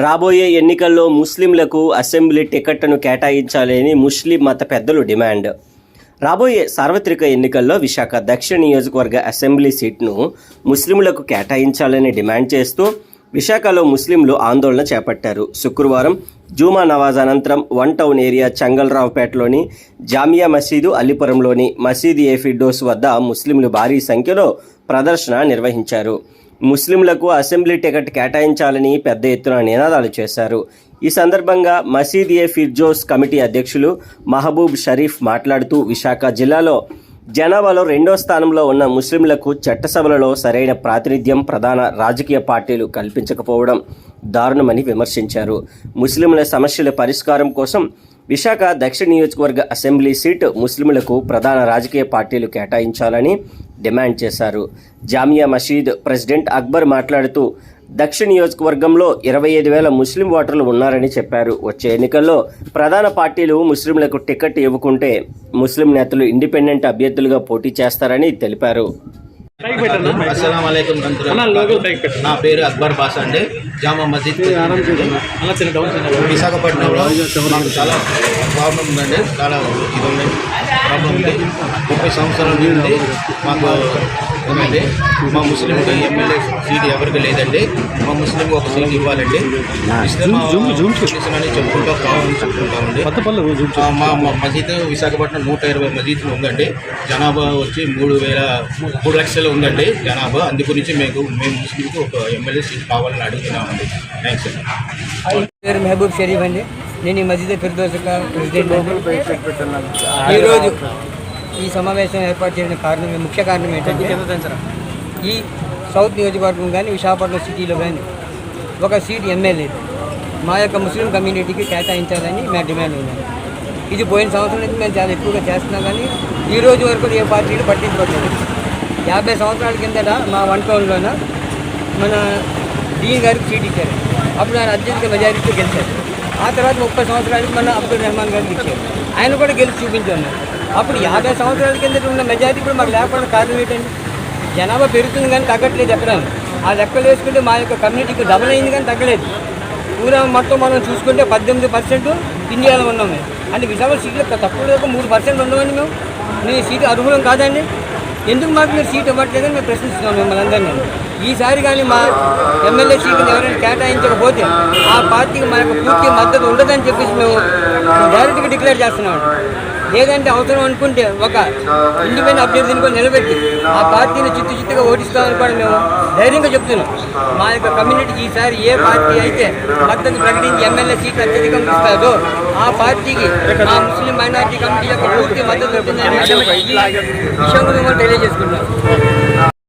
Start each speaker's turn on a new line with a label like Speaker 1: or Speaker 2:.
Speaker 1: రాబోయే ఎన్నికల్లో ముస్లింలకు అసెంబ్లీ టికెట్ను కేటాయించాలని ముస్లిం మత పెద్దలు డిమాండ్. రాబోయే సార్వత్రిక ఎన్నికల్లో విశాఖ దక్షిణ నియోజకవర్గ అసెంబ్లీ సీట్ను ముస్లింలకు కేటాయించాలని డిమాండ్ చేస్తూ విశాఖలో ముస్లింలు ఆందోళన చేపట్టారు. శుక్రవారం జూమా నవాజ్ అనంతరం వన్ టౌన్ ఏరియా చంగల్రావుపేటలోని జామియా మసీదు, అల్లిపురంలోని మసీద్ ఏ ఫిర్డోస్ వద్ద ముస్లింలు భారీ సంఖ్యలో ప్రదర్శన నిర్వహించారు. ముస్లింలకు అసెంబ్లీ టికెట్ కేటాయించాలని పెద్ద ఎత్తున నినాదాలు చేశారు. ఈ సందర్భంగా మసీద్ ఏ ఫిర్డోస్ కమిటీ అధ్యక్షులు మహబూబ్ షరీఫ్ మాట్లాడుతూ విశాఖ జిల్లాలో జనాభాలో 2వ స్థానంలో ఉన్న ముస్లింలకు చట్టసభలలో సరైన ప్రాతినిధ్యం ప్రధాన రాజకీయ పార్టీలు కల్పించకపోవడం దారుణమని విమర్శించారు. ముస్లింల సమస్యల పరిష్కారం కోసం విశాఖ దక్షిణ నియోజకవర్గ అసెంబ్లీ సీటు ముస్లింలకు ప్రధాన రాజకీయ పార్టీలు కేటాయించాలని డిమాండ్ చేశారు. జామియా మసీద్ ప్రెసిడెంట్ అక్బర్ మాట్లాడుతూ దక్షిణ నియోజకవర్గంలో 25,000 ముస్లిం ఓటర్లు ఉన్నారని చెప్పారు. వచ్చే ఎన్నికల్లో ప్రధాన పార్టీలు ముస్లింలకు టికెట్ ఇవ్వకుంటే ముస్లిం నేతలు ఇండిపెండెంట్ అభ్యర్థులుగా పోటీ చేస్తారని తెలిపారు.
Speaker 2: అస్సలాముఅలైకుం. నా పేరు అక్బర్ బాషా అండి. జామా మస్జిద్ విశాఖపట్నంలో మాకు చాలా ప్రాబ్లం ఉందండి. చాలా ఇది ఉంది, ప్రాబ్లం ఉంది. 30 సంవత్సరాల నుండి మాకు ఉందండి. మా ముస్లింకి ఎమ్మెల్యే సీట్ ఎవరికి లేదండి. మా ముస్లింకి ఒక సీట్ ఇవ్వాలండి. ఇస్తే అని చెప్పుకుంటామండి. మా మసీద్ విశాఖపట్నం 120 మసీదులు ఉందండి. జనాభా వచ్చి 3 లక్షలు ఉందండి జనాభా. అందు గురించి మేము ముస్లింకి ఒక ఎమ్మెల్యే సీట్ కావాలని అడుగుతున్నామండి. థ్యాంక్స్ అండి.
Speaker 3: పేరు మహబూబ్ షరీఫ్ అండి. నేను ఈ మసీద్ ఫిర్దౌస్ ప్రెసిడెంట్. ఈరోజు ఈ సమావేశం ఏర్పాటు చేసిన ముఖ్య కారణం ఏంటంటే ఈ సౌత్ నియోజకవర్గం కానీ విశాఖపట్నం సిటీలో కానీ ఒక సీట్ ఎమ్మెల్యే మా యొక్క ముస్లిం కమ్యూనిటీకి కేటాయించాలని మా డిమాండ్ ఉందండి. ఇది పోయిన సంవత్సరం నుంచి మేము చాలా ఎక్కువగా చేస్తున్నాం, కానీ ఈ రోజు వరకు ఏ పార్టీలు పట్టించుకోవట్లేదు. 50 సంవత్సరాల కిందట మా వన్ టౌన్లోన మన డీన్ గారికి సీట్ ఇచ్చారు. అప్పుడు ఆయన అత్యధిక మెజారిటీతో గెలిచారు. ఆ తర్వాత 30 సంవత్సరాలకి మన అబ్దుల్ రెహమాన్ గారికి ఇచ్చారు. ఆయన కూడా గెలిచి చూపించాను. అప్పుడు 50 సంవత్సరాల కిందట ఉన్న మెజారిటీ కూడా మాకు లేకపోవడం కారణం ఏంటండి? జనాభా పెరుగుతుంది కానీ తగ్గట్లేదు ఎక్కడ. ఆ లెక్కలు వేసుకుంటే మా యొక్క కమ్యూనిటీకి డబుల్ అయింది కానీ తగ్గలేదు. పూరా మొత్తం మనం చూసుకుంటే 18% ఇండియాలో ఉన్నాం మేము. అంటే విశాఖ సీట్లు తక్కువ 3% ఉన్నామండి మేము. మీ సీటు అర్హులం కాదండి. ఎందుకు మాకు మీరు సీట్ ఇవ్వట్లేదని మేము ప్రశ్నిస్తున్నాం మిమ్మల్ని అందరినీ. ఈసారి కానీ మా ఎమ్మెల్యే సీట్ని ఎవరైనా కేటాయించకపోతే ఆ పార్టీకి మా యొక్క పూర్తి మద్దతు ఉండదని చెప్పేసి మేము డైరెక్ట్గా డిక్లేర్ చేస్తున్నాం. లేదంటే అవసరం అనుకుంటే ఒక ఇండిపెండెంట్ అభ్యర్థిని కూడా నిలబెట్టి ఆ పార్టీని చిత్తుగా ఓడిస్తామని కూడా మేము ధైర్యంగా చెప్తున్నాం. మా యొక్క కమ్యూనిటీకి ఈసారి ఏ పార్టీ అయితే మద్దతు ప్రకటించి ఎమ్మెల్యే సీట్ అత్యధికంగా ఇస్తారో ఆ పార్టీకి మా ముస్లిం మైనారిటీ కమిటీ యొక్క పూర్తి మద్దతు ఉంటుందని విషయం కూడా మేము తెలియజేసుకుంటాం.